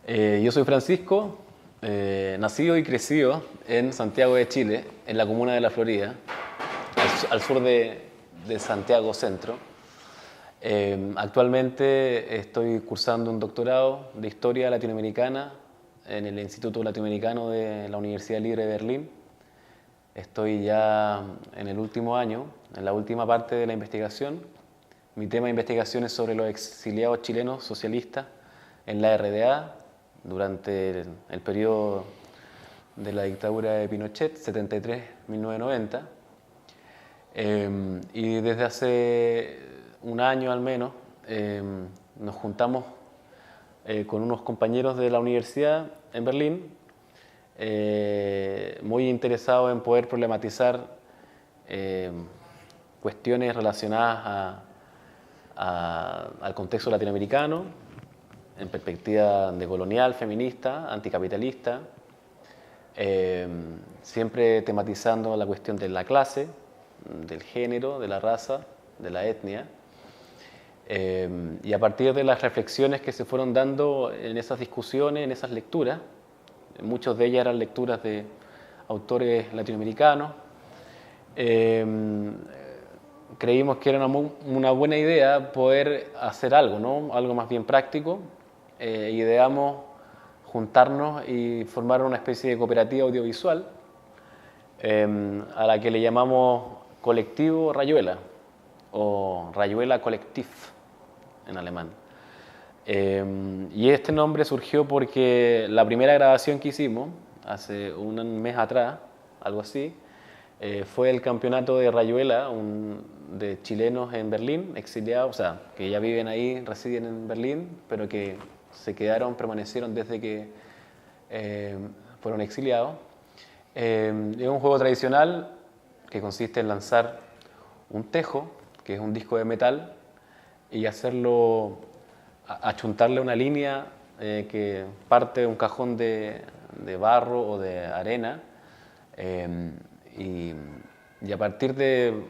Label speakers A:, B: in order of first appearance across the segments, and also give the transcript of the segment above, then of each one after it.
A: Yo soy Francisco, nacido y crecido en Santiago de Chile, en la comuna de La Florida, al sur de Santiago Centro. Actualmente estoy cursando un doctorado de Historia Latinoamericana en el Instituto Latinoamericano de la Universidad Libre de Berlín. Estoy ya en el último año, en la última parte de la investigación. Mi tema de investigación es sobre los exiliados chilenos socialistas en la RDA durante el periodo de la dictadura de Pinochet, 73-1990. Y desde hace un año al menos nos juntamos con unos compañeros de la universidad en Berlín, muy interesados en poder problematizar cuestiones relacionadas al contexto latinoamericano, en perspectiva decolonial, feminista, anticapitalista, siempre tematizando la cuestión de la clase, del género, de la raza, de la etnia. Y a partir de las reflexiones que se fueron dando en esas discusiones, en esas lecturas, muchas de ellas eran lecturas de autores latinoamericanos, creímos que era una buena idea poder hacer algo, ¿no? Algo más bien práctico. Ideamos juntarnos y formar una especie de cooperativa audiovisual a la que le llamamos Colectivo Rayuela o Rayuela Kollektiv en alemán. Y este nombre surgió porque la primera grabación que hicimos hace un mes atrás, algo así, fue el campeonato de Rayuela de chilenos en Berlín, exiliados, o sea, que ya viven ahí, residen en Berlín, pero que permanecieron desde que fueron exiliados. Es un juego tradicional que consiste en lanzar un tejo, que es un disco de metal, y hacerlo, achuntarle una línea que parte de un cajón de barro o de arena, y a partir de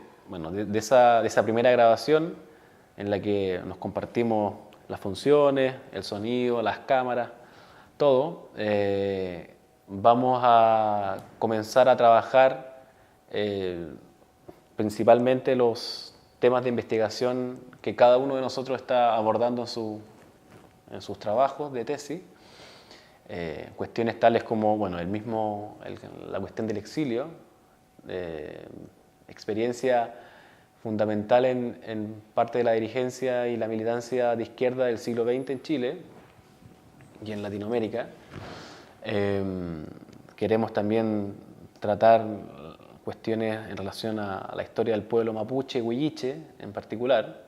A: esa primera grabación en la que nos compartimos las funciones, el sonido, las cámaras, todo, vamos a comenzar a trabajar principalmente los temas de investigación que cada uno de nosotros está abordando en sus trabajos de tesis. Cuestiones tales como la cuestión del exilio, experiencia fundamental en parte de la dirigencia y la militancia de izquierda del siglo XX en Chile y en Latinoamérica. Queremos también tratar cuestiones en relación a la historia del pueblo mapuche, huilliche en particular.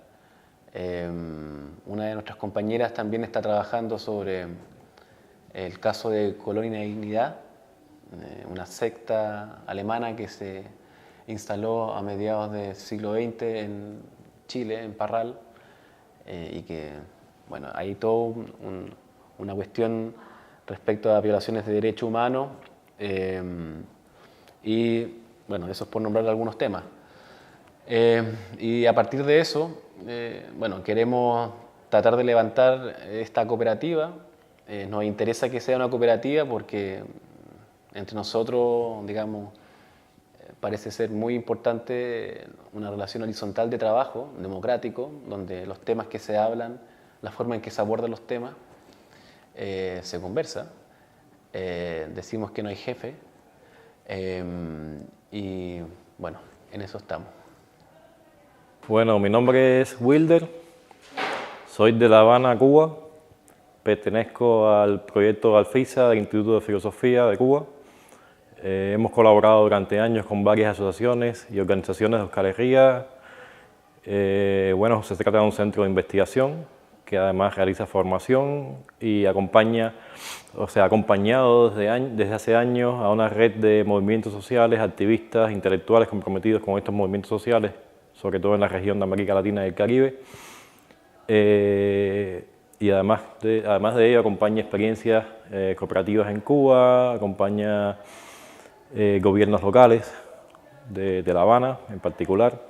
A: Una de nuestras compañeras también está trabajando sobre el caso de Colonia Dignidad, una secta alemana que se instaló a mediados del siglo XX en Chile, en Parral, y que, bueno, hay toda una cuestión respecto a violaciones de derechos humanos, y, bueno, eso es por nombrar algunos temas. Y a partir de eso, queremos tratar de levantar esta cooperativa. Nos interesa que sea una cooperativa porque entre nosotros, digamos, parece ser muy importante una relación horizontal de trabajo, democrático, donde los temas que se hablan, la forma en que se abordan los temas, se conversa. Decimos que no hay jefe, y bueno, en eso estamos.
B: Bueno, mi nombre es Wilder, soy de La Habana, Cuba, pertenezco al proyecto Alfisa del Instituto de Filosofía de Cuba. Hemos colaborado durante años con varias asociaciones y organizaciones de Euskal Herria. Se trata de un centro de investigación que además realiza formación y ha acompañado desde hace años a una red de movimientos sociales, activistas, intelectuales comprometidos con estos movimientos sociales, sobre todo en la región de América Latina y el Caribe. Y además de ello acompaña experiencias cooperativas en Cuba, acompaña gobiernos locales de La Habana en particular,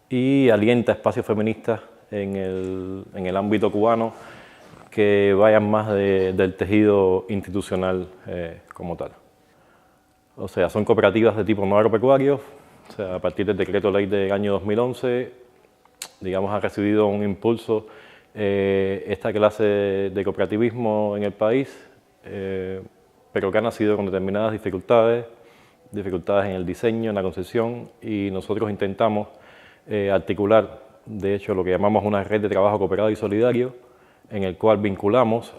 B: y alienta espacios feministas en el ámbito cubano que vayan más del tejido institucional como tal. O sea, son cooperativas de tipo no agropecuario. O sea, a partir del decreto ley del año 2011, digamos, ha recibido un impulso esta clase de cooperativismo en el país, pero que ha nacido con determinadas dificultades en el diseño, en la concepción, y nosotros intentamos articular, de hecho, lo que llamamos una red de trabajo cooperado y solidario, en el cual vinculamos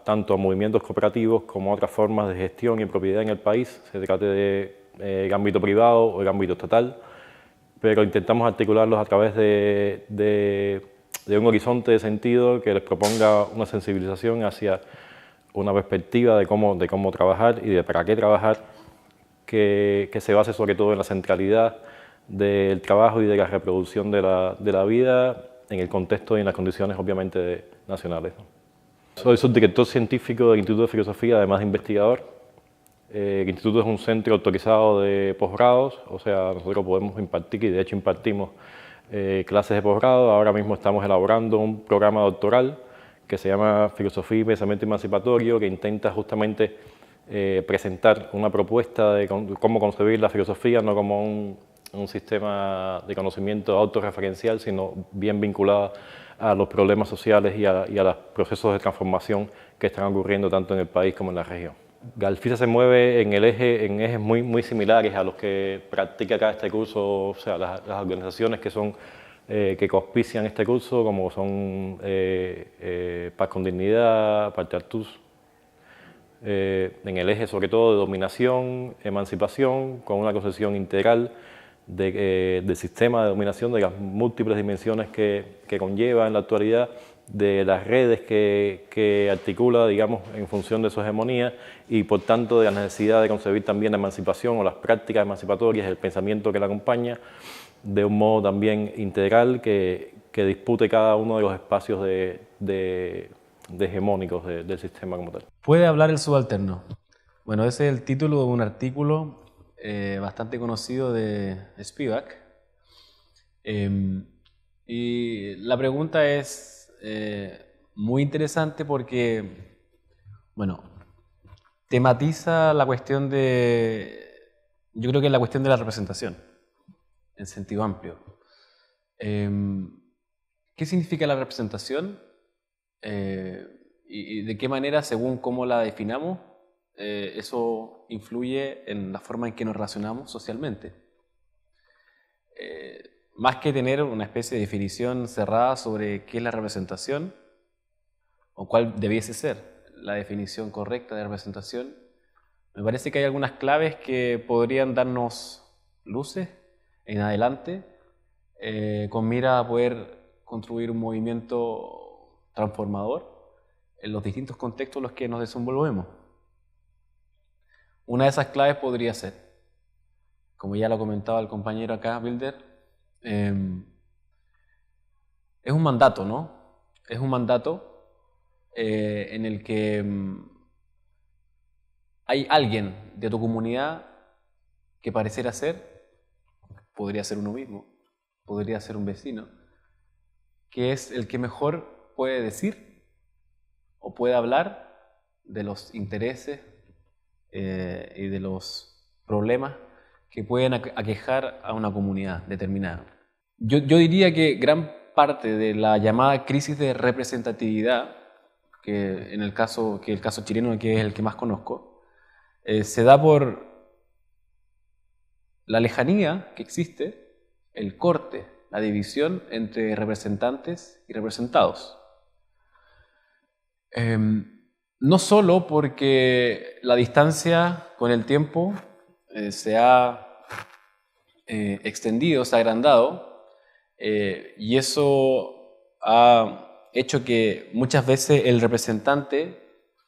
B: tanto a movimientos cooperativos como a otras formas de gestión y propiedad en el país, se trate de ámbito privado o el ámbito estatal, pero intentamos articularlos a través de un horizonte de sentido que les proponga una sensibilización hacia una perspectiva de cómo trabajar y de para qué trabajar, que se base sobre todo en la centralidad del trabajo y de la reproducción de la vida en el contexto y en las condiciones obviamente nacionales. Soy subdirector científico del Instituto de Filosofía, además de investigador. El instituto es un centro autorizado de posgrados, o sea, nosotros podemos impartir, y de hecho impartimos clases de posgrado. Ahora mismo estamos elaborando un programa doctoral que se llama Filosofía y Pensamiento Emancipatorio, que intenta justamente presentar una propuesta de cómo concebir la filosofía, no como un sistema de conocimiento autorreferencial, sino bien vinculada a los problemas sociales y a los procesos de transformación que están ocurriendo tanto en el país como en la región. Galfisa se mueve en ejes muy similares a los que practica acá este curso, o sea, las organizaciones que auspician este curso, como son Paz con Dignidad, Parte Artus, en el eje sobre todo de dominación, emancipación, con una concepción integral del sistema de dominación, de las múltiples dimensiones que conlleva en la actualidad, de las redes que articula, digamos, en función de su hegemonía, y por tanto de la necesidad de concebir también la emancipación o las prácticas emancipatorias, el pensamiento que la acompaña, de un modo también integral que dispute cada uno de los espacios hegemónicos del sistema como tal.
A: ¿Puede hablar el subalterno? Bueno, ese es el título de un artículo bastante conocido de Spivak. Y la pregunta es muy interesante porque, bueno, tematiza la cuestión yo creo que es la cuestión de la representación, en sentido amplio. ¿Qué significa la representación? Y de qué manera, según cómo la definamos, eso influye en la forma en que nos relacionamos socialmente. Más que tener una especie de definición cerrada sobre qué es la representación o cuál debiese ser la definición correcta de representación, me parece que hay algunas claves que podrían darnos luces en adelante con mira a poder construir un movimiento transformador en los distintos contextos en los que nos desenvolvemos. Una de esas claves podría ser, como ya lo comentaba el compañero acá, Bilder, es un mandato, ¿no? Es un mandato en el que hay alguien de tu comunidad que pareciera ser, podría ser uno mismo, podría ser un vecino, que es el que mejor puede decir o puede hablar de los intereses y de los problemas que pueden aquejar a una comunidad determinada. Yo diría que gran parte de la llamada crisis de representatividad, que el caso chileno, que es el que más conozco, se da por la lejanía que existe, el corte, la división entre representantes y representados. No solo porque la distancia con el tiempo se ha extendido, se ha agrandado, y eso ha hecho que muchas veces el representante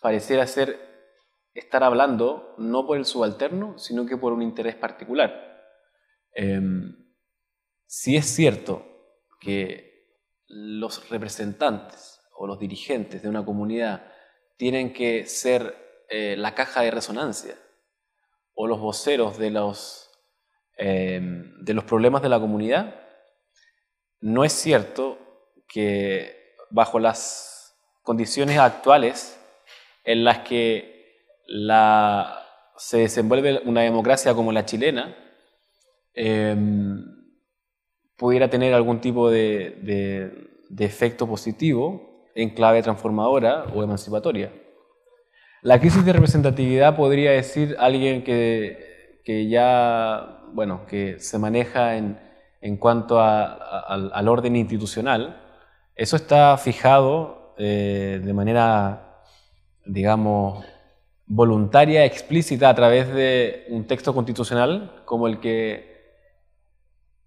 A: pareciera estar hablando no por el subalterno, sino que por un interés particular. Si es cierto que los representantes o los dirigentes de una comunidad tienen que ser la caja de resonancia o los voceros de los problemas de la comunidad, no es cierto que bajo las condiciones actuales en las que se desenvuelve una democracia como la chilena pudiera tener algún tipo de efecto positivo en clave transformadora o emancipatoria. La crisis de representatividad podría decir alguien que ya, bueno, que se maneja en cuanto al orden institucional. Eso está fijado de manera, digamos, voluntaria, explícita a través de un texto constitucional como el que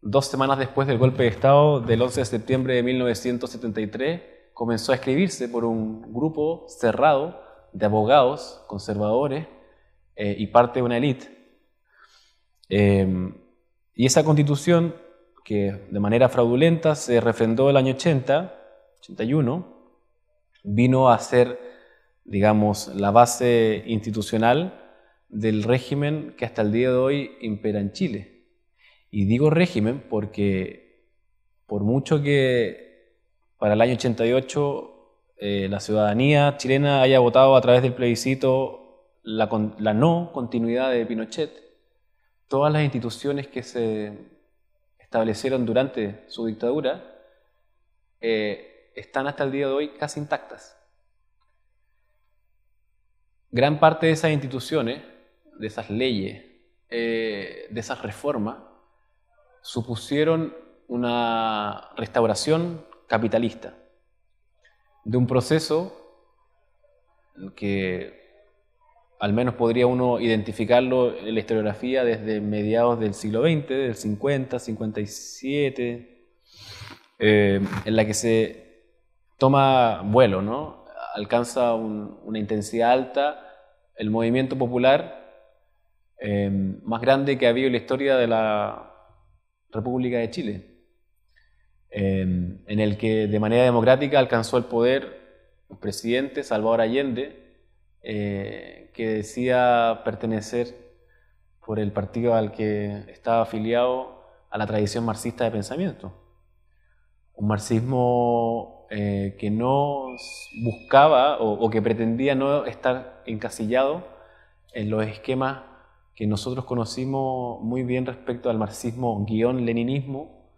A: 2 semanas después del golpe de Estado del 11 de septiembre de 1973 comenzó a escribirse por un grupo cerrado de abogados conservadores y parte de una élite. Y esa constitución, que de manera fraudulenta se refrendó el año 81, vino a ser, digamos, la base institucional del régimen que hasta el día de hoy impera en Chile. Y digo régimen porque por mucho que para el año 88 la ciudadanía chilena haya votado a través del plebiscito la no continuidad de Pinochet, todas las instituciones que se establecieron durante su dictadura están hasta el día de hoy casi intactas. Gran parte de esas instituciones, de esas leyes, de esas reformas, supusieron una restauración capitalista de un proceso que al menos podría uno identificarlo en la historiografía desde mediados del siglo XX, del 50, 57, en la que se toma vuelo, ¿no? Alcanza una intensidad alta el movimiento popular más grande que ha habido en la historia de la República de Chile, en el que de manera democrática alcanzó el poder un presidente, Salvador Allende, que decía pertenecer por el partido al que estaba afiliado a la tradición marxista de pensamiento. Un marxismo que no buscaba o que pretendía no estar encasillado en los esquemas que nosotros conocimos muy bien respecto al marxismo-leninismo,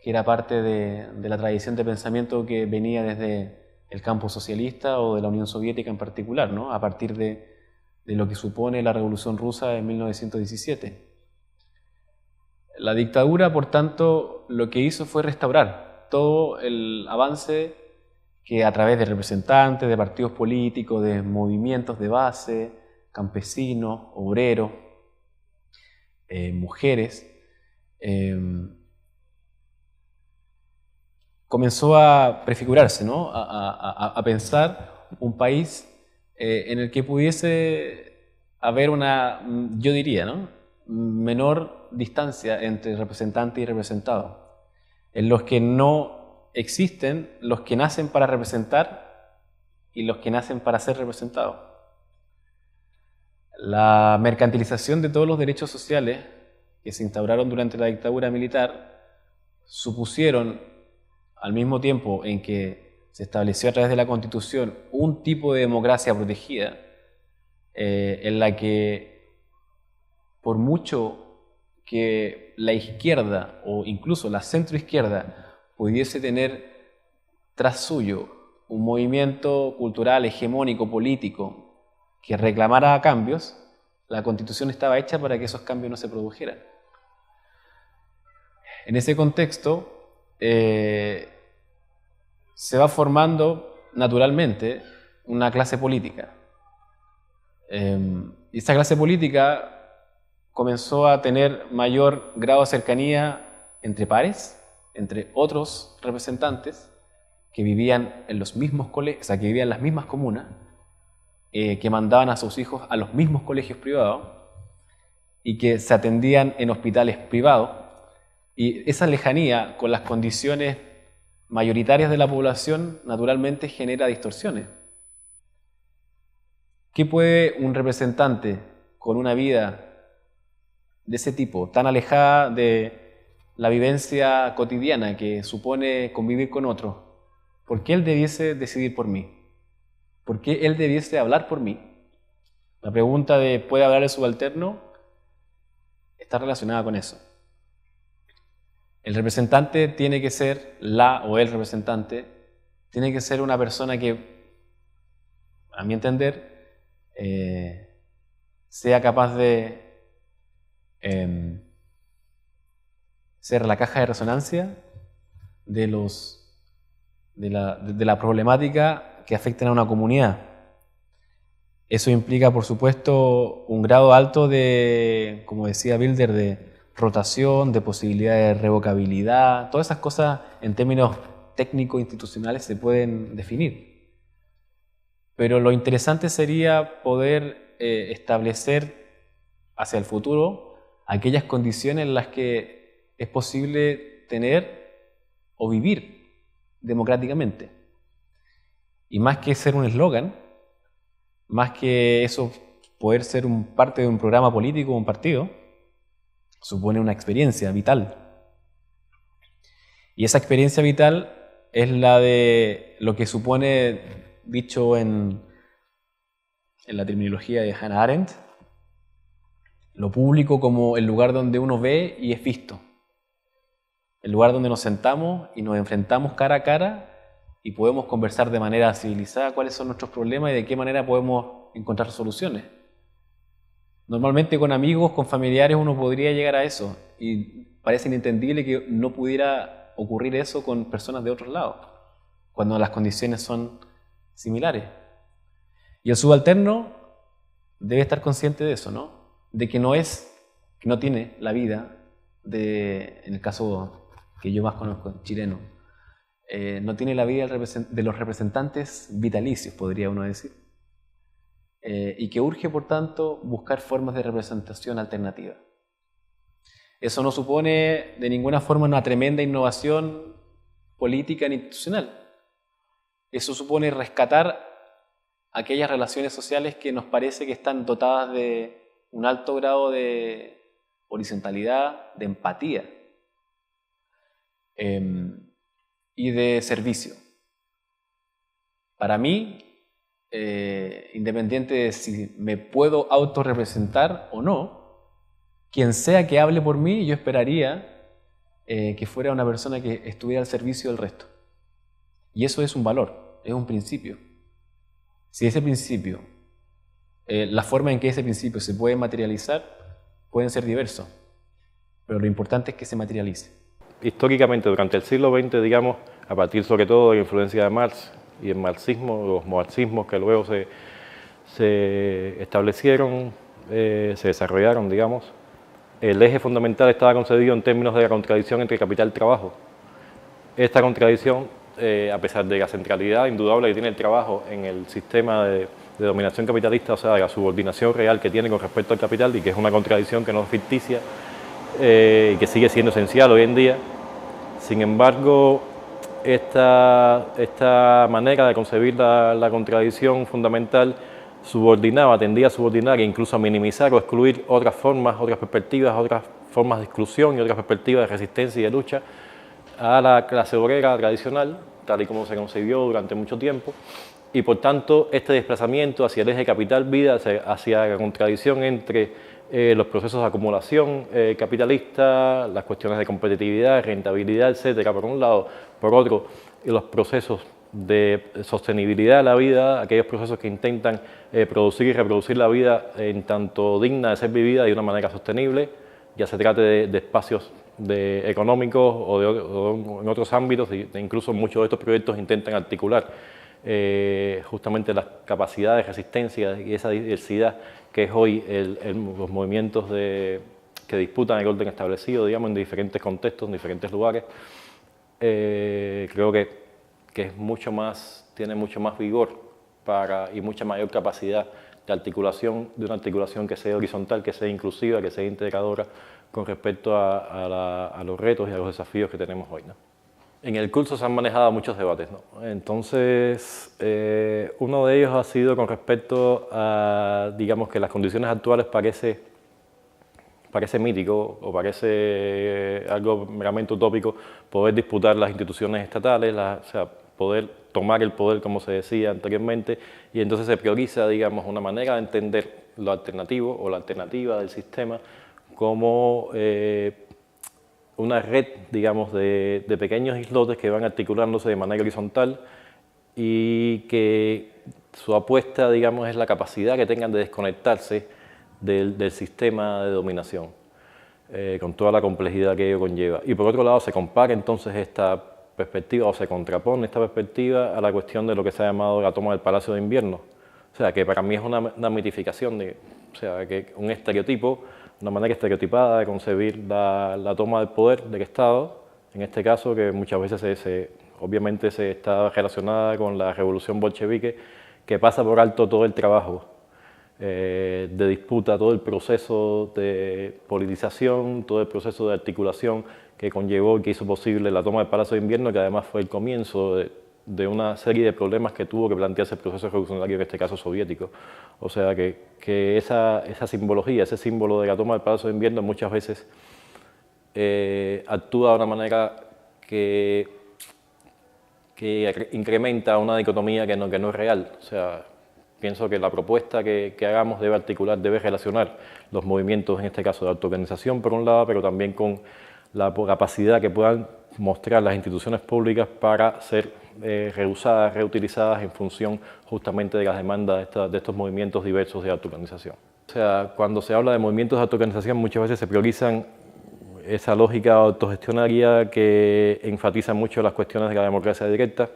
A: que era parte de la tradición de pensamiento que venía desde el campo socialista o de la Unión Soviética en particular, ¿no? A partir de lo que supone la Revolución Rusa en 1917. La dictadura, por tanto, lo que hizo fue restaurar todo el avance que a través de representantes, de partidos políticos, de movimientos de base, campesinos, obreros, mujeres, comenzó a prefigurarse, ¿no? a pensar un país en el que pudiese haber una, yo diría, ¿no? menor distancia entre representante y representado, en los que no existen los que nacen para representar y los que nacen para ser representados. La mercantilización de todos los derechos sociales que se instauraron durante la dictadura militar supusieron, al mismo tiempo en que se estableció a través de la Constitución un tipo de democracia protegida, en la que por mucho que la izquierda o incluso la centroizquierda pudiese tener tras suyo un movimiento cultural, hegemónico, político, que reclamara cambios, la Constitución estaba hecha para que esos cambios no se produjeran. En ese contexto se va formando naturalmente una clase política. Y esa clase política comenzó a tener mayor grado de cercanía entre pares, entre otros representantes que vivían en los mismos colegios, o sea, que vivían en las mismas comunas, que mandaban a sus hijos a los mismos colegios privados y que se atendían en hospitales privados. Y esa lejanía con las condiciones mayoritarias de la población naturalmente genera distorsiones. ¿Qué puede un representante con una vida de ese tipo, tan alejada de la vivencia cotidiana que supone convivir con otros, por qué él debiese decidir por mí? ¿por qué él debiese hablar por mí? La pregunta de ¿puede hablar el subalterno? Está relacionada con eso. El representante tiene que ser, la o el representante, tiene que ser una persona que, a mi entender, sea capaz de ser la caja de resonancia de la problemática que afectan a una comunidad. Eso implica, por supuesto, un grado alto de, como decía Bilder, de rotación, de posibilidad de revocabilidad. Todas esas cosas en términos técnico-institucionales se pueden definir. Pero lo interesante sería poder establecer hacia el futuro aquellas condiciones en las que es posible tener o vivir democráticamente. Y más que ser un eslogan, más que eso poder ser parte de un programa político o un partido, supone una experiencia vital. Y esa experiencia vital es la de lo que supone, dicho en la terminología de Hannah Arendt, lo público como el lugar donde uno ve y es visto. El lugar donde nos sentamos y nos enfrentamos cara a cara y podemos conversar de manera civilizada cuáles son nuestros problemas y de qué manera podemos encontrar soluciones. Normalmente con amigos, con familiares uno podría llegar a eso y parece inentendible que no pudiera ocurrir eso con personas de otros lados, cuando las condiciones son similares. Y el subalterno debe estar consciente de eso, ¿no? De que que no tiene la vida en el caso que yo más conozco, chileno, no tiene la vida de los representantes vitalicios, podría uno decir, y que urge, por tanto, buscar formas de representación alternativa. Eso no supone de ninguna forma una tremenda innovación política ni institucional. Eso supone rescatar aquellas relaciones sociales que nos parece que están dotadas de un alto grado de horizontalidad, de empatía y de servicio. Para mí, independiente de si me puedo autorrepresentar o no, quien sea que hable por mí, yo esperaría que fuera una persona que estuviera al servicio del resto. Y eso es un valor, es un principio. Si ese principio, la forma en que ese principio se puede materializar, pueden ser diversos, pero lo importante es que se materialice.
B: Históricamente, durante el siglo XX, digamos, a partir sobre todo de la influencia de Marx y el marxismo, los marxismos que luego se establecieron, se desarrollaron, digamos, el eje fundamental estaba concebido en términos de la contradicción entre capital y trabajo. Esta contradicción, a pesar de la centralidad indudable que tiene el trabajo en el sistema de dominación capitalista, o sea, de la subordinación real que tiene con respecto al capital, y que es una contradicción que no es ficticia y que sigue siendo esencial hoy en día. Sin embargo, esta manera de concebir la contradicción fundamental tendía a subordinar e incluso a minimizar o excluir otras formas, otras perspectivas, otras formas de exclusión y otras perspectivas de resistencia y de lucha a la clase obrera tradicional, tal y como se concibió durante mucho tiempo, y por tanto este desplazamiento hacia el eje capital-vida, hacia la contradicción entre los procesos de acumulación capitalista, las cuestiones de competitividad, rentabilidad, etcétera, por un lado, por otro, los procesos de sostenibilidad de la vida, aquellos procesos que intentan producir y reproducir la vida en tanto digna de ser vivida de una manera sostenible, ya se trate de espacios económicos o en otros ámbitos, e incluso muchos de estos proyectos intentan articular justamente las capacidades de resistencia y esa diversidad que es hoy los movimientos que disputan el orden establecido, digamos, en diferentes contextos, en diferentes lugares. Creo que es tiene mucho más vigor y mucha mayor capacidad de articulación, de una articulación que sea horizontal, que sea inclusiva, que sea integradora con respecto a los retos y a los desafíos que tenemos hoy, ¿no? En el curso se han manejado muchos debates, ¿no? Entonces, uno de ellos ha sido con respecto a, digamos, que las condiciones actuales parece mítico o parece algo meramente utópico poder disputar las instituciones estatales, poder tomar el poder, como se decía anteriormente, y entonces se prioriza, digamos, una manera de entender lo alternativo o la alternativa del sistema como una red, digamos, de pequeños islotes que van articulándose de manera horizontal y que su apuesta, digamos, es la capacidad que tengan de desconectarse del sistema de dominación, con toda la complejidad que ello conlleva. Y por otro lado se compara entonces esta perspectiva, o se contrapone esta perspectiva a la cuestión de lo que se ha llamado la toma del Palacio de Invierno. O sea, que para mí es una mitificación, o sea, que un estereotipo, una manera estereotipada de concebir la toma del poder del Estado, en este caso que muchas veces obviamente se está relacionada con la revolución bolchevique, que pasa por alto todo el trabajo de disputa, todo el proceso de politización, todo el proceso de articulación que conllevó y que hizo posible la toma del Palacio de Invierno, que además fue el comienzo de una serie de problemas que tuvo que plantearse el proceso revolucionario, en este caso soviético. O sea que esa simbología, ese símbolo de la toma del Palacio de Invierno muchas veces actúa de una manera que incrementa una dicotomía que no es real. O sea, pienso que la propuesta que hagamos debe articular, debe relacionar los movimientos, en este caso de autoorganización por un lado, pero también con la capacidad que puedan mostrar las instituciones públicas para ser reusadas, reutilizadas en función justamente de las demandas de estos movimientos diversos de autoorganización. O sea, cuando se habla de movimientos de autoorganización muchas veces se priorizan esa lógica autogestionaria que enfatiza mucho las cuestiones de la democracia directa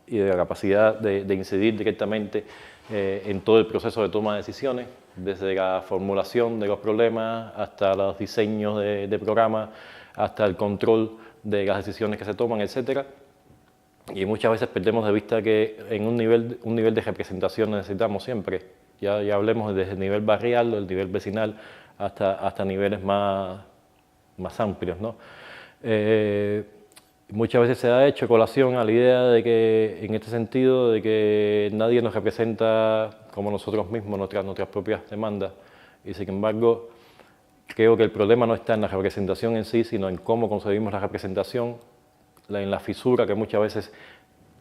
B: y de la capacidad de incidir directamente en todo el proceso de toma de decisiones, desde la formulación de los problemas hasta los diseños de programas, hasta el control de las decisiones que se toman, etc. Y muchas veces perdemos de vista que en un nivel de representación necesitamos siempre. Ya hablemos desde el nivel barrial, el nivel vecinal, hasta niveles más amplios, ¿no? Muchas veces se ha hecho colación a la idea de que, en este sentido, de que nadie nos representa como nosotros mismos nuestras propias demandas, y sin embargo creo que el problema no está en la representación en sí, sino en cómo concebimos la representación, en la fisura que muchas veces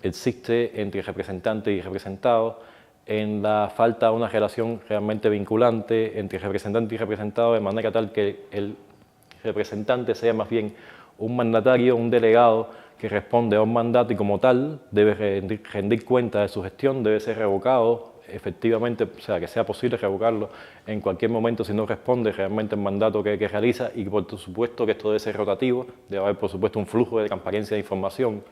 B: existe entre representante y representado, en la falta de una relación realmente vinculante entre representante y representado, de manera tal que el representante sea más bien un mandatario, un delegado que responde a un mandato y como tal debe rendir cuenta de su gestión, debe ser revocado efectivamente, o sea, que sea posible revocarlo en cualquier momento si no responde realmente al mandato que realiza, y por supuesto que esto debe ser rotativo, debe haber por supuesto un flujo de transparencia de información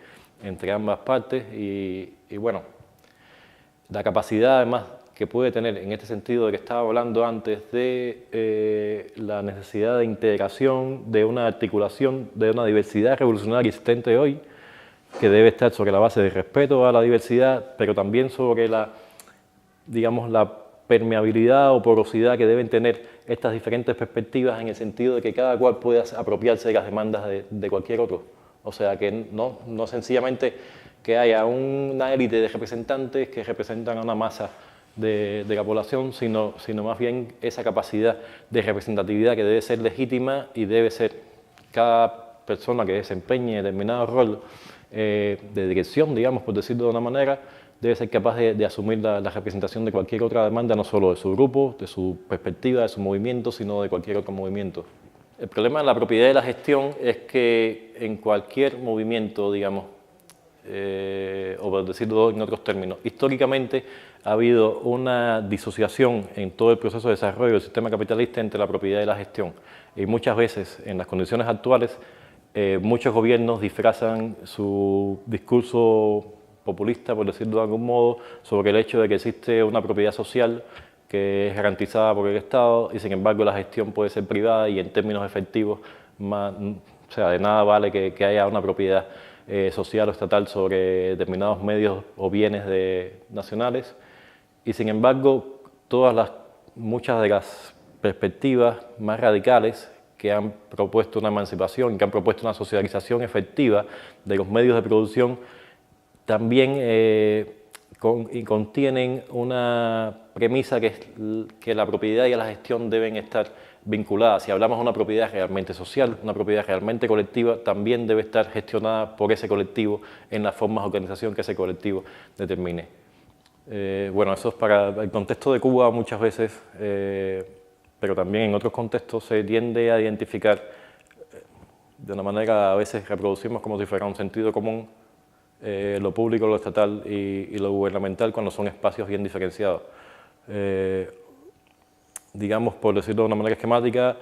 B: entre ambas partes y bueno, la capacidad además que puede tener en este sentido de que estaba hablando antes de la necesidad de integración, de una articulación, de una diversidad revolucionaria existente hoy, que debe estar sobre la base de respeto a la diversidad, pero también sobre digamos, la permeabilidad o porosidad que deben tener estas diferentes perspectivas, en el sentido de que cada cual pueda apropiarse de las demandas de cualquier otro. O sea, que no sencillamente que haya una élite de representantes que representan a una masa de la población, sino más bien esa capacidad de representatividad que debe ser legítima, y debe ser cada persona que desempeñe determinado rol de dirección, digamos, por decirlo de una manera, debe ser capaz de asumir la representación de cualquier otra demanda, no solo de su grupo, de su perspectiva, de su movimiento, sino de cualquier otro movimiento. El problema de la propiedad de la gestión es que en cualquier movimiento, digamos, o por decirlo en otros términos, históricamente ha habido una disociación en todo el proceso de desarrollo del sistema capitalista entre la propiedad y la gestión. Y muchas veces, en las condiciones actuales, muchos gobiernos disfrazan su discurso populista, por decirlo de algún modo, sobre el hecho de que existe una propiedad social que es garantizada por el Estado, y sin embargo la gestión puede ser privada, y en términos efectivos, o sea, de nada vale que haya una propiedad social o estatal sobre determinados medios o bienes nacionales. Y sin embargo, muchas de las perspectivas más radicales que han propuesto una emancipación, que han propuesto una socialización efectiva de los medios de producción, también contienen una premisa que es que la propiedad y la gestión deben estar vinculada. Si hablamos de una propiedad realmente social, una propiedad realmente colectiva, también debe estar gestionada por ese colectivo en las formas de organización que ese colectivo determine. Bueno, eso es para el contexto de Cuba muchas veces, pero también en otros contextos se tiende a identificar de una manera, a veces reproducimos como si fuera un sentido común, lo público, lo estatal y lo gubernamental cuando son espacios bien diferenciados. Digamos, por decirlo de una manera esquemática,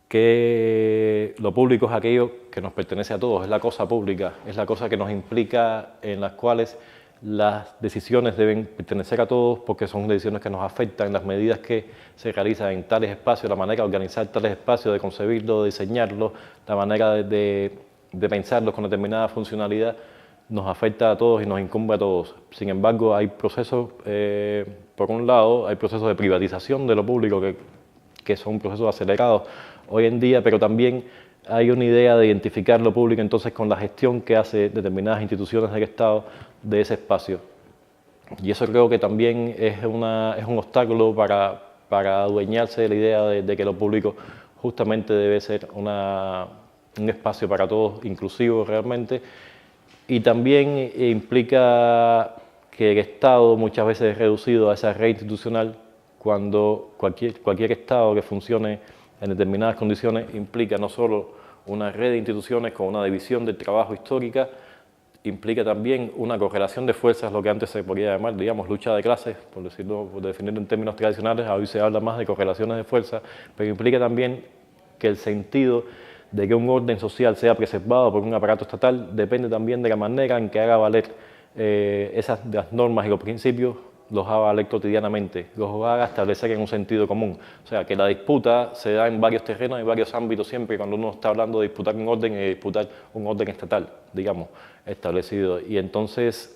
B: que lo público es aquello que nos pertenece a todos, es la cosa pública, es la cosa que nos implica, en las cuales las decisiones deben pertenecer a todos porque son decisiones que nos afectan, las medidas que se realizan en tales espacios, la manera de organizar tales espacios, de concebirlos, de diseñarlos, la manera de pensarlos con determinada funcionalidad, nos afecta a todos y nos incumbe a todos. Sin embargo, hay procesos, por un lado, hay procesos de privatización de lo público que son procesos acelerados hoy en día, pero también hay una idea de identificar lo público entonces con la gestión que hace determinadas instituciones del Estado de ese espacio. Y eso creo que también es un obstáculo para adueñarse de la idea de que lo público justamente debe ser un espacio para todos, inclusivo realmente, y también implica que el Estado muchas veces es reducido a esa red institucional cuando cualquier Estado que funcione en determinadas condiciones implica no solo una red de instituciones con una división del trabajo histórica, implica también una correlación de fuerzas, lo que antes se podía llamar, digamos, lucha de clases, por definirlo en términos tradicionales, hoy se habla más de correlaciones de fuerzas, pero implica también que el sentido de que un orden social sea preservado por un aparato estatal depende también de la manera en que haga valer las normas y los principios, los haga valer cotidianamente, los haga establecer en un sentido común. O sea, que la disputa se da en varios terrenos, en varios ámbitos siempre, cuando uno está hablando de disputar un orden y de disputar un orden estatal, digamos, establecido. Y entonces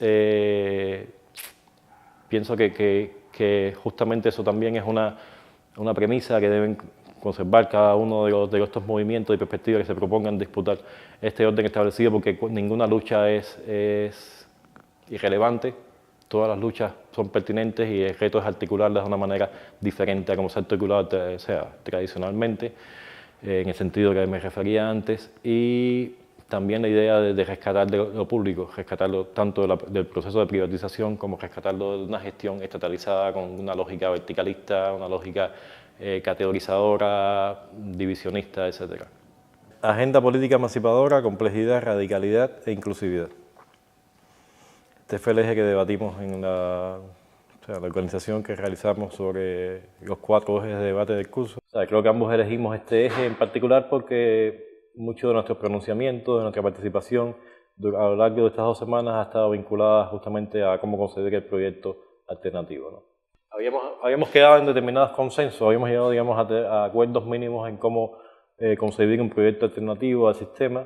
B: pienso que justamente eso también es una premisa que deben conservar cada uno de estos movimientos y perspectivas que se propongan disputar este orden establecido, porque ninguna lucha es irrelevante, todas las luchas son pertinentes y el reto es articularlas de una manera diferente a como se ha articulado tradicionalmente, en el sentido que me refería antes, y también la idea de rescatar lo público, rescatarlo tanto del proceso de privatización como rescatarlo de una gestión estatalizada con una lógica verticalista, una lógica categorizadora, divisionista, etc. Agenda política emancipadora, complejidad, radicalidad e inclusividad. Este fue el eje que debatimos en la organización que realizamos sobre los 4 ejes de debate del curso. Creo que ambos elegimos este eje en particular porque mucho de nuestros pronunciamientos, de nuestra participación a lo largo de estas 2 semanas ha estado vinculada justamente a cómo concebir el proyecto alternativo, ¿no? Habíamos quedado en determinados consensos, habíamos llegado, digamos, a acuerdos mínimos en cómo concebir un proyecto alternativo al sistema,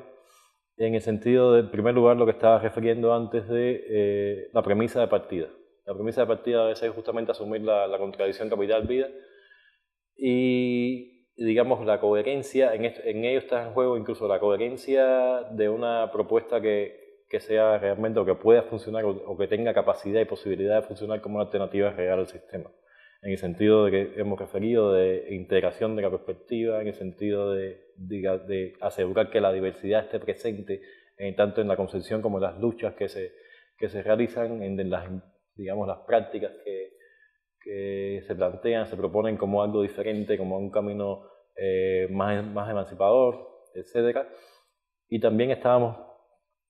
B: en el sentido de, en primer lugar, lo que estaba refiriendo antes de la premisa de partida. La premisa de partida debe ser justamente asumir la contradicción capital-vida y, digamos, la coherencia, en ello está en juego incluso la coherencia de una propuesta que sea realmente o que pueda funcionar o que tenga capacidad y posibilidad de funcionar como una alternativa real al sistema. En el sentido de que hemos referido de integración de la perspectiva, en el sentido de asegurar que la diversidad esté presente tanto en la concepción como en las luchas que se realizan, en las prácticas que se plantean, se proponen como algo diferente, como un camino más emancipador, etc. Y también estábamos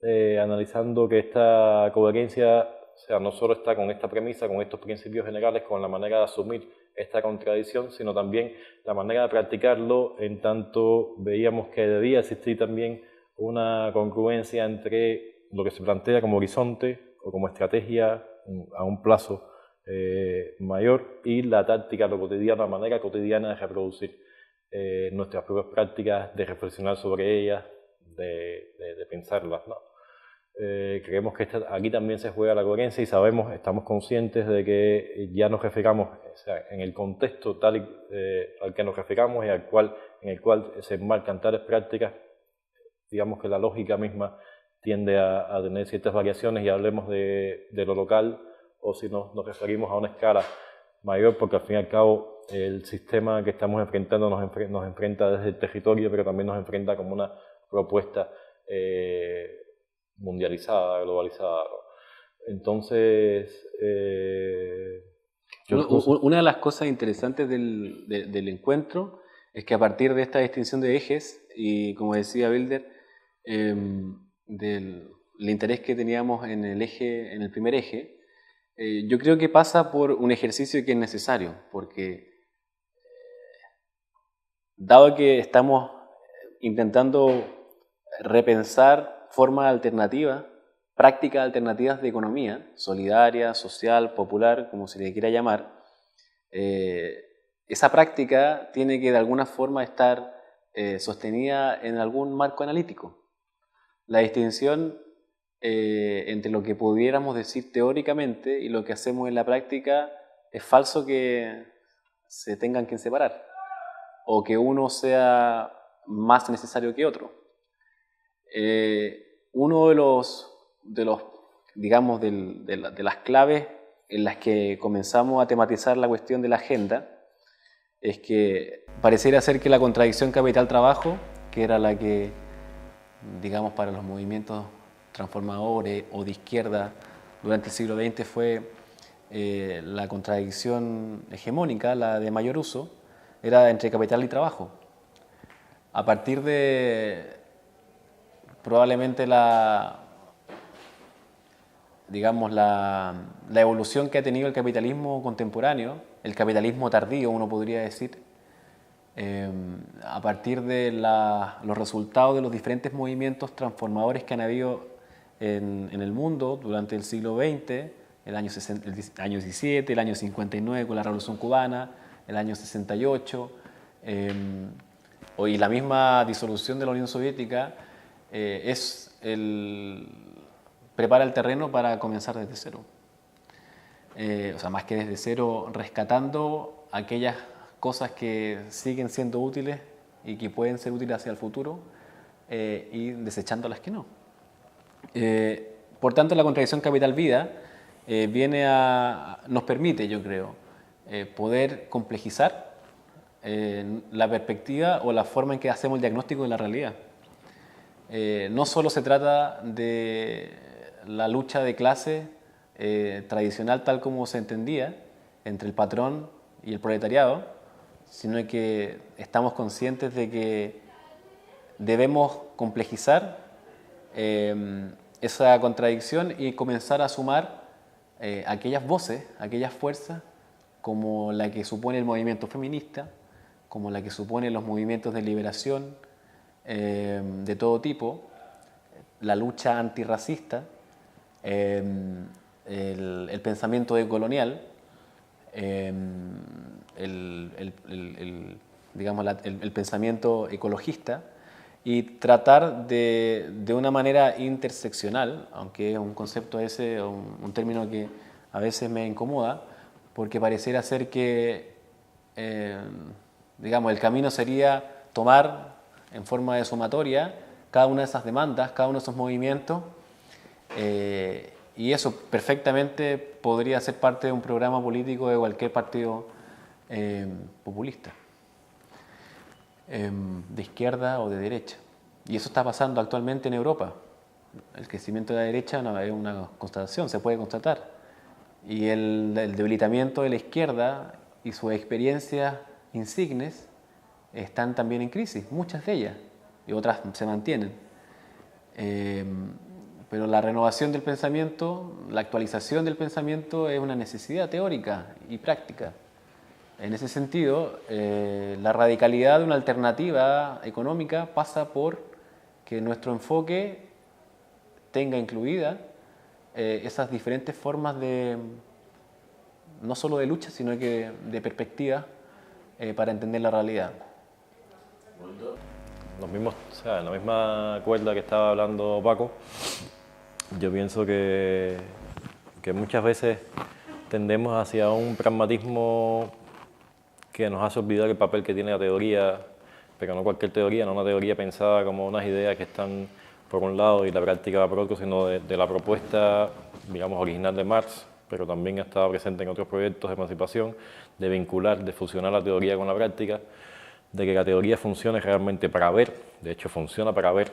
B: analizando que esta coherencia, o sea, no solo está con esta premisa, con estos principios generales, con la manera de asumir esta contradicción, sino también la manera de practicarlo, en tanto veíamos que debía existir también una congruencia entre lo que se plantea como horizonte o como estrategia a un plazo mayor y la táctica, lo cotidiano, la manera cotidiana de reproducir nuestras propias prácticas, de reflexionar sobre ellas, de pensarlas, ¿no? Creemos que aquí también se juega la coherencia y estamos conscientes de que ya nos referamos, o sea, en el contexto tal al que nos referamos y en el cual se enmarcan tales prácticas, digamos que la lógica misma tiende a tener ciertas variaciones y hablemos de lo local o si nos referimos a una escala mayor, porque al fin y al cabo el sistema que estamos enfrentando nos enfrenta desde el territorio, pero también nos enfrenta como una propuesta mundializada, globalizada, ¿no? Entonces,
A: una de las cosas interesantes del encuentro es que a partir de esta distinción de ejes y, como decía Bilder, del interés que teníamos en el primer eje, yo creo que pasa por un ejercicio que es necesario, porque dado que estamos intentando repensar formas alternativas, prácticas alternativas de economía, solidaria, social, popular, como se le quiera llamar, esa práctica tiene que de alguna forma estar sostenida en algún marco analítico. La distinción entre lo que pudiéramos decir teóricamente y lo que hacemos en la práctica es falso que se tengan que separar o que uno sea más necesario que otro. Uno de los digamos, de las claves en las que comenzamos a tematizar la cuestión de la agenda es que pareciera ser que la contradicción capital-trabajo, que era la que, digamos, para los movimientos transformadores o de izquierda durante el siglo XX fue la contradicción hegemónica, la de mayor uso, era entre capital y trabajo. A partir de probablemente digamos, la evolución que ha tenido el capitalismo contemporáneo, el capitalismo tardío, uno podría decir, a partir de los resultados de los diferentes movimientos transformadores que han habido en el mundo durante el siglo XX, el año 17, el año 59 con la Revolución Cubana, el año 68, y la misma disolución de la Unión Soviética, prepara el terreno para comenzar desde cero. O sea, más que desde cero, rescatando aquellas cosas que siguen siendo útiles y que pueden ser útiles hacia el futuro y desechando las que no. Por tanto, la contradicción capital-vida nos permite, yo creo, poder complejizar la perspectiva o la forma en que hacemos el diagnóstico de la realidad. No solo se trata de la lucha de clase tradicional tal como se entendía entre el patrón y el proletariado, sino que estamos conscientes de que debemos complejizar esa contradicción y comenzar a sumar aquellas voces, aquellas fuerzas como la que supone el movimiento feminista, como la que supone los movimientos de liberación de todo tipo, la lucha antirracista, el pensamiento decolonial, digamos, el pensamiento ecologista, y tratar de una manera interseccional, aunque es un concepto ese, un término que a veces me incomoda, porque pareciera ser que, digamos, el camino sería tomar en forma de sumatoria cada una de esas demandas, cada uno de esos movimientos, y eso perfectamente podría ser parte de un programa político de cualquier partido populista, de izquierda o de derecha. Y eso está pasando actualmente en Europa. El crecimiento de la derecha es una constatación, se puede constatar. Y el debilitamiento de la izquierda y sus experiencias insignes están también en crisis, muchas de ellas, y otras se mantienen. Pero la renovación del pensamiento, la actualización del pensamiento es una necesidad teórica y práctica. En ese sentido, la radicalidad de una alternativa económica pasa por que nuestro enfoque tenga incluida esas diferentes formas de, no solo de lucha, sino que de perspectiva para entender la realidad.
B: O sea, en la misma cuerda que estaba hablando Paco, yo pienso que muchas veces tendemos hacia un pragmatismo que nos hace olvidar el papel que tiene la teoría, pero no cualquier teoría, no una teoría pensada como unas ideas que están por un lado y la práctica por otro, sino de la propuesta, digamos, original de Marx, pero también ha estado presente en otros proyectos de emancipación, de vincular, de fusionar la teoría con la práctica, de que la teoría funcione realmente para ver, de hecho funciona para ver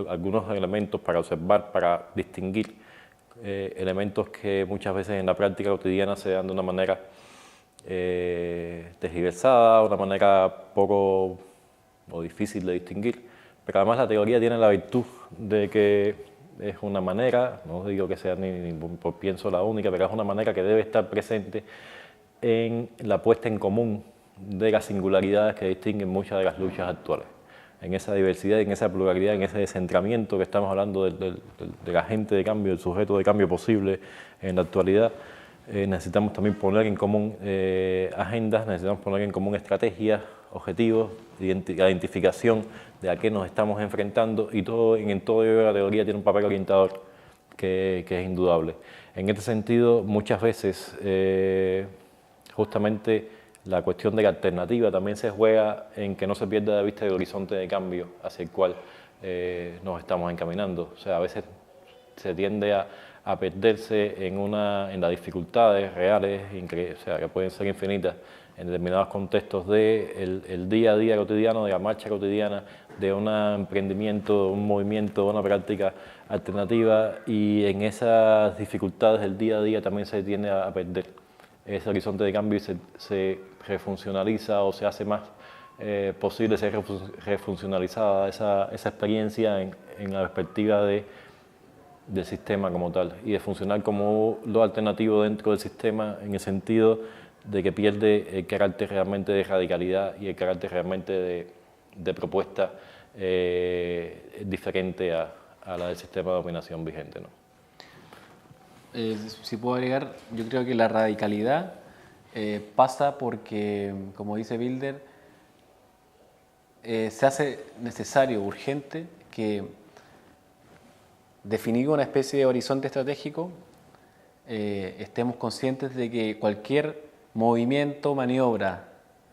B: algunos elementos, para observar, para distinguir elementos que muchas veces en la práctica cotidiana se dan de una manera tergiversada, una manera poco o difícil de distinguir, pero además la teoría tiene la virtud de que es una manera, no digo que sea ni por pienso la única, pero es una manera que debe estar presente en la puesta en común de las singularidades que distinguen muchas de las luchas actuales. En esa diversidad, en esa pluralidad, en ese descentramiento que estamos hablando del agente de cambio, del sujeto de cambio posible en la actualidad, necesitamos también poner en común agendas, necesitamos poner en común estrategias, objetivos, identificación de a qué nos estamos enfrentando, y en todo ello la teoría tiene un papel orientador que es indudable. En este sentido, muchas veces justamente la cuestión de la alternativa también se juega en que no se pierda de vista el horizonte de cambio hacia el cual nos estamos encaminando. O sea, a veces se tiende a perderse en las dificultades reales, o sea, que pueden ser infinitas en determinados contextos el día a día cotidiano, de la marcha cotidiana, de un emprendimiento, un movimiento, una práctica alternativa, y en esas dificultades del día a día también se tiende a perder ese horizonte de cambio y se refuncionaliza o se hace más posible ser refuncionalizada esa experiencia en la perspectiva del sistema como tal, y de funcionar como lo alternativo dentro del sistema, en el sentido de que pierde el carácter realmente de radicalidad y el carácter realmente de propuesta diferente a la del sistema de dominación vigente, ¿no?
A: Si puedo agregar, yo creo que la radicalidad pasa porque, como dice Bilder, se hace necesario, urgente, que definido una especie de horizonte estratégico, estemos conscientes de que cualquier movimiento, maniobra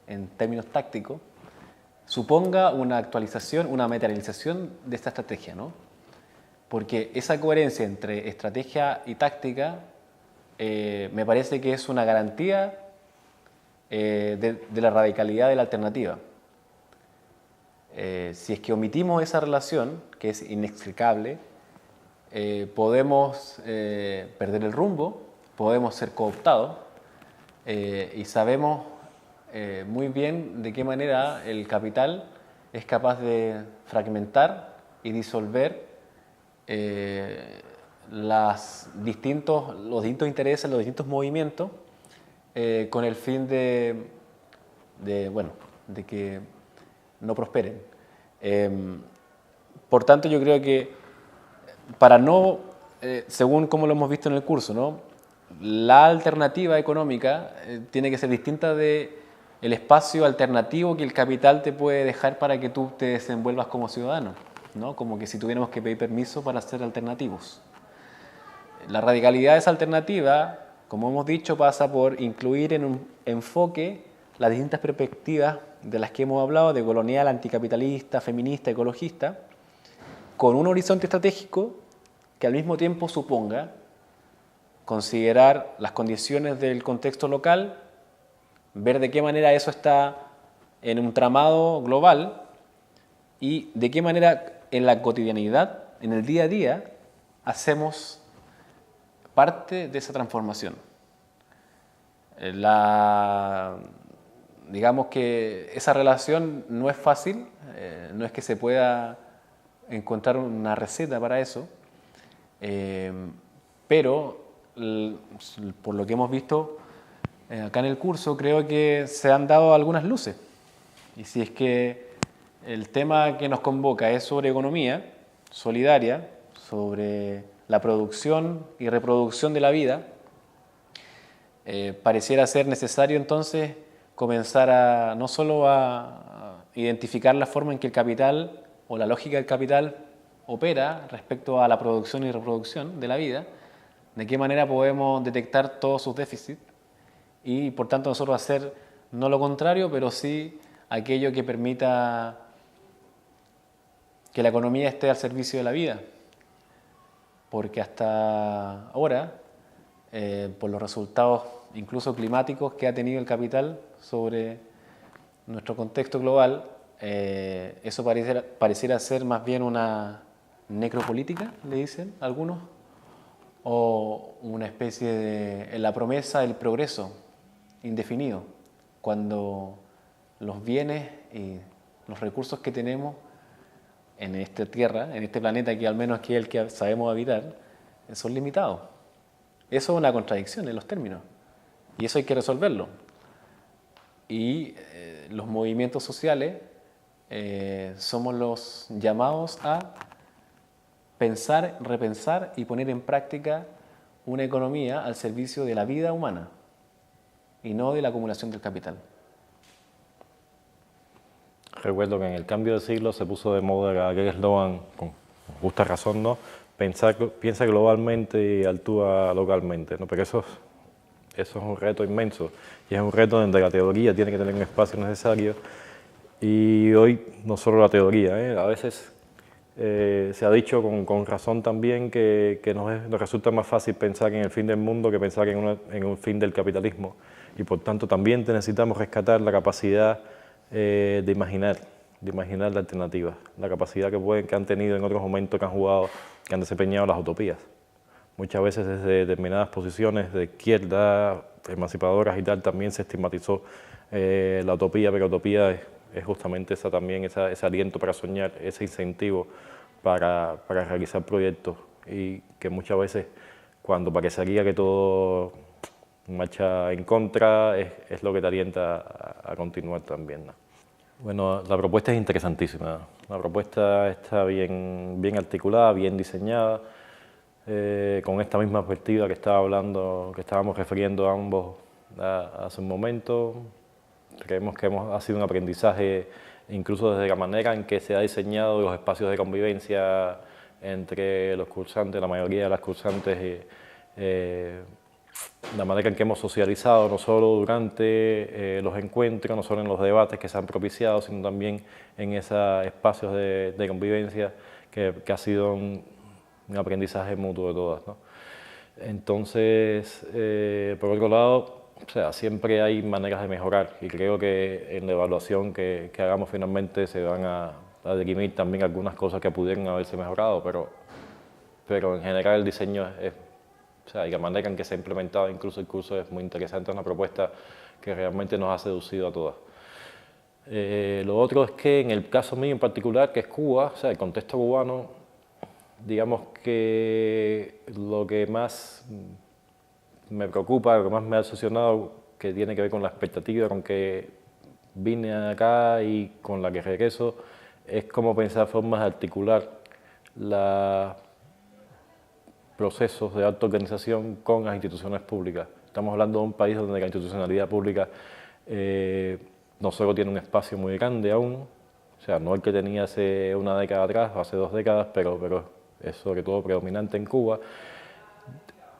A: en términos tácticos, suponga una actualización, una materialización de esta estrategia, ¿no? Porque esa coherencia entre estrategia y táctica me parece que es una garantía de la radicalidad de la alternativa. Si es que omitimos esa relación, que es inextricable, podemos perder el rumbo, podemos ser cooptados, y sabemos muy bien de qué manera el capital es capaz de fragmentar y disolver los distintos intereses, los distintos movimientos, con el fin de que no prosperen. Por tanto, yo creo que para no, según como lo hemos visto en el curso, ¿no?, la alternativa económica tiene que ser distinta del espacio alternativo que el capital te puede dejar para que tú te desenvuelvas como ciudadano, ¿no? Como que si tuviéramos que pedir permiso para ser alternativos. La radicalidad de esa alternativa, como hemos dicho, pasa por incluir en un enfoque las distintas perspectivas de las que hemos hablado, de colonial, anticapitalista, feminista, ecologista, con un horizonte estratégico que al mismo tiempo suponga considerar las condiciones del contexto local, ver de qué manera eso está en un tramado global y de qué manera en la cotidianidad, en el día a día, hacemos parte de esa transformación. Digamos que esa relación no es fácil, no es que se pueda encontrar una receta para eso, pero por lo que hemos visto acá en el curso, creo que se han dado algunas luces. Y si es que el tema que nos convoca es sobre economía solidaria, sobre la producción y reproducción de la vida, pareciera ser necesario entonces comenzar no solo a identificar la forma en que el capital o la lógica del capital opera respecto a la producción y reproducción de la vida, de qué manera podemos detectar todos sus déficits y por tanto nosotros hacer no lo contrario, pero sí aquello que permita que la economía esté al servicio de la vida. Porque hasta ahora por los resultados incluso climáticos que ha tenido el capital sobre nuestro contexto global, eso pareciera ser más bien una necropolítica, le dicen algunos, o una especie de la promesa del progreso indefinido, cuando los bienes y los recursos que tenemos en esta tierra, en este planeta que al menos aquí es el que sabemos habitar, son limitados. Eso es una contradicción en los términos y eso hay que resolverlo. Y los movimientos sociales somos los llamados a pensar, repensar y poner en práctica una economía al servicio de la vida humana y no de la acumulación del capital.
B: Recuerdo que en el cambio de siglo se puso de moda aquel eslogan, con justa razón, ¿no? Piensa globalmente y actúa localmente, ¿no? Pero eso es un reto inmenso y es un reto donde la teoría tiene que tener un espacio necesario y hoy no solo la teoría, ¿eh? A veces se ha dicho con razón también que nos resulta más fácil pensar en el fin del mundo que pensar en un fin del capitalismo y por tanto también necesitamos rescatar la capacidad de imaginar la alternativa, la capacidad que han tenido en otros momentos que han jugado, que han desempeñado las utopías. Muchas veces desde determinadas posiciones de izquierda, emancipadoras y tal, también se estigmatizó la utopía, pero utopía es justamente ese aliento para soñar, ese incentivo para realizar proyectos y que muchas veces cuando parecería que todo marcha en contra es lo que te alienta a continuar también, ¿no? Bueno, la propuesta es interesantísima. La propuesta está bien articulada, bien diseñada, con esta misma perspectiva que estábamos refiriendo a ambos hace un momento. Creemos que ha sido un aprendizaje incluso desde la manera en que se ha diseñado los espacios de convivencia entre los cursantes, la mayoría de las cursantes, la manera en que hemos socializado no solo durante los encuentros, no solo en los debates que se han propiciado, sino también en esos espacios de convivencia que ha sido un aprendizaje mutuo de todas, ¿no? Entonces, por otro lado, o sea, siempre hay maneras de mejorar y creo que en la evaluación que hagamos finalmente se van a dirimir también algunas cosas que pudieran haberse mejorado, pero en general el diseño o sea, y la manera en que se ha implementado incluso el curso es muy interesante, es una propuesta que realmente nos ha seducido a todas. Lo otro es que en el caso mío en particular, que es Cuba, o sea, el contexto cubano, digamos que lo que más me preocupa, lo que más me ha obsesionado, que tiene que ver con la expectativa con que vine acá y con la que regreso, es cómo pensar formas de articular los procesos de autoorganización con las instituciones públicas. Estamos hablando de un país donde la institucionalidad pública no solo tiene un espacio muy grande aún, o sea, no el que tenía hace una década atrás o hace 2 décadas, pero es sobre todo predominante en Cuba,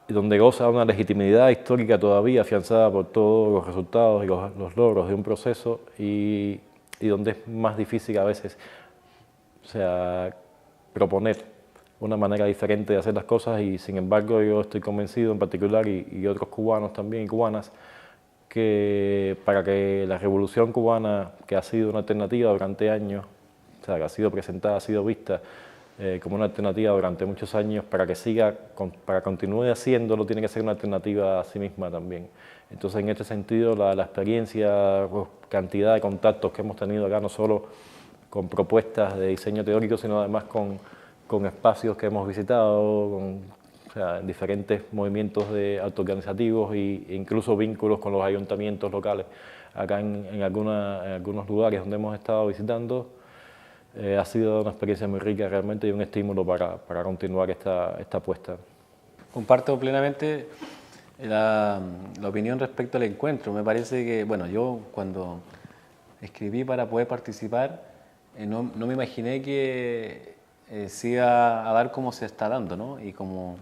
B: donde goza de una legitimidad histórica todavía afianzada por todos los resultados y los logros de un proceso y donde es más difícil a veces, o sea, proponer una manera diferente de hacer las cosas y sin embargo yo estoy convencido en particular y otros cubanos también y cubanas que para que la revolución cubana, que ha sido una alternativa durante años, o sea, que ha sido presentada, ha sido vista como una alternativa durante muchos años, para que para que continúe haciéndolo, tiene que ser una alternativa a sí misma también. Entonces, en este sentido, la experiencia, pues, cantidad de contactos que hemos tenido acá, no solo con propuestas de diseño teórico, sino además con espacios que hemos visitado, o sea, diferentes movimientos autoorganizativos e incluso vínculos con los ayuntamientos locales. Acá en algunos lugares donde hemos estado visitando, ha sido una experiencia muy rica realmente y un estímulo para continuar esta apuesta.
A: Comparto plenamente la opinión respecto al encuentro. Me parece que, bueno, yo cuando escribí para poder participar, no me imaginé que se iba a dar como se está dando, ¿no? Y como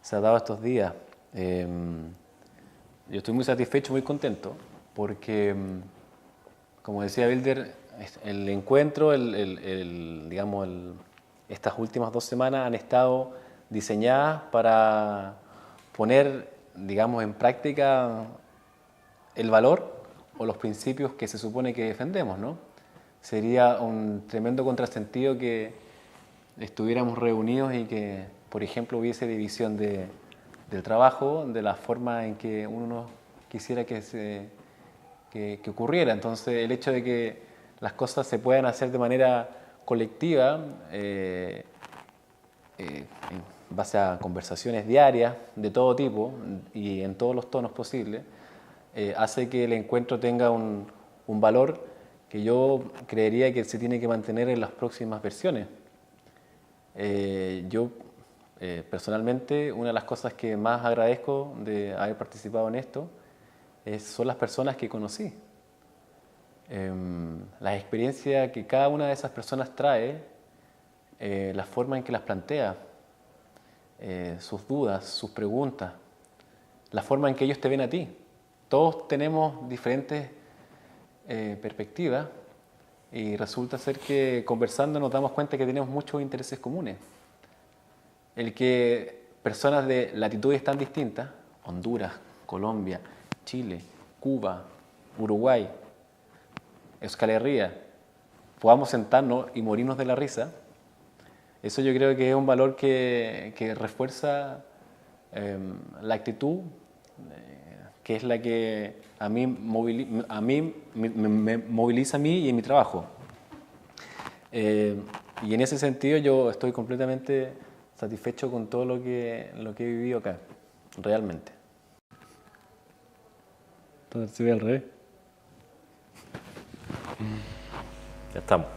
A: se ha dado estos días. Yo estoy muy satisfecho, muy contento, porque, como decía Wilder, el encuentro, digamos, estas últimas 2 semanas han estado diseñadas para poner digamos, en práctica el valor o los principios que se supone que defendemos, ¿no? Sería un tremendo contrasentido que estuviéramos reunidos y que, por ejemplo, hubiese división del trabajo de la forma en que uno quisiera que ocurriera. Entonces, el hecho de que las cosas se puedan hacer de manera colectiva, en base a conversaciones diarias de todo tipo y en todos los tonos posibles, hace que el encuentro tenga un valor que yo creería que se tiene que mantener en las próximas versiones. Yo personalmente, una de las cosas que más agradezco de haber participado en esto son las personas que conocí. La experiencia que cada una de esas personas trae, la forma en que las plantea, sus dudas, sus preguntas, la forma en que ellos te ven a ti. Todos tenemos diferentes perspectivas y resulta ser que conversando nos damos cuenta que tenemos muchos intereses comunes. El que personas de latitudes tan distintas, Honduras, Colombia, Chile, Cuba, Uruguay, Euskal Herria, podamos sentarnos y morirnos de la risa, eso yo creo que es un valor que refuerza la actitud, que es la que a mí me moviliza a mí y en mi trabajo. Y en ese sentido yo estoy completamente satisfecho con todo lo que he vivido acá, realmente. Entonces, si ve al revés.
B: Ya estamos.